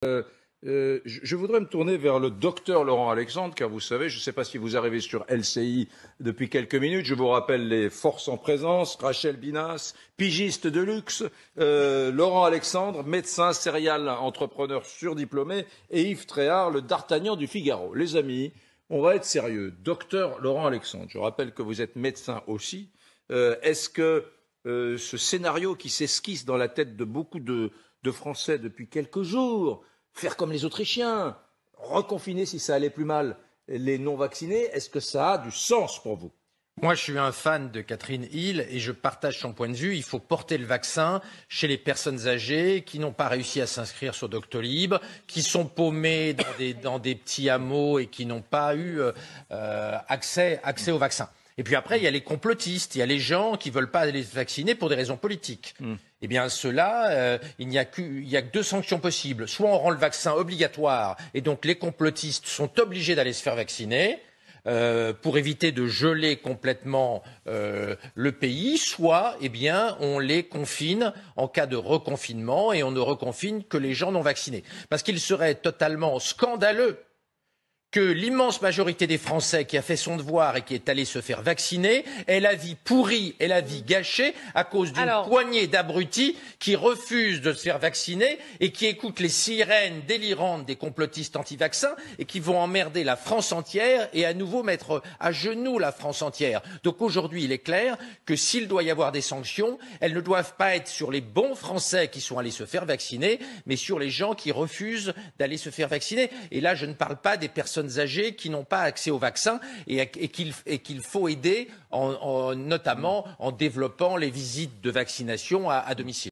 Je voudrais me tourner vers le docteur Laurent Alexandre, car vous savez, je ne sais pas si vous arrivez sur LCI depuis quelques minutes, je vous rappelle les forces en présence, Rachel Binas, pigiste de luxe, Laurent Alexandre, médecin, serial entrepreneur surdiplômé, et Yves Tréhard, le d'Artagnan du Figaro. Les amis, on va être sérieux. Docteur Laurent Alexandre, je rappelle que vous êtes médecin aussi. Est-ce que ce scénario qui s'esquisse dans la tête de beaucoup de Français depuis quelques jours, faire comme les Autrichiens, reconfiner si ça allait plus mal les non-vaccinés, est-ce que ça a du sens pour vous? Moi, je suis un fan de Catherine Hill et je partage son point de vue. Il faut porter le vaccin chez les personnes âgées qui n'ont pas réussi à s'inscrire sur Doctolib, qui sont paumées dans des petits hameaux et qui n'ont pas eu accès au vaccin. Et puis après, il y a les complotistes, il y a les gens qui ne veulent pas aller se vacciner pour des raisons politiques. Eh bien, ceux-là, il n'y a que deux sanctions possibles. Soit on rend le vaccin obligatoire et donc les complotistes sont obligés d'aller se faire vacciner pour éviter de geler complètement le pays, soit eh bien, on les confine en cas de reconfinement et on ne reconfine que les gens non vaccinés. Parce qu'il serait totalement scandaleux que l'immense majorité des Français qui a fait son devoir et qui est allé se faire vacciner ait la vie pourrie et la vie gâchée à cause d'une poignée d'abrutis qui refusent de se faire vacciner et qui écoutent les sirènes délirantes des complotistes anti-vaccins et qui vont emmerder la France entière et à nouveau mettre à genoux la France entière. Donc aujourd'hui, il est clair que s'il doit y avoir des sanctions, elles ne doivent pas être sur les bons Français qui sont allés se faire vacciner, mais sur les gens qui refusent d'aller se faire vacciner. Et là, je ne parle pas des personnes âgées qui n'ont pas accès au vaccin et qu'il faut aider notamment en développant les visites de vaccination à domicile.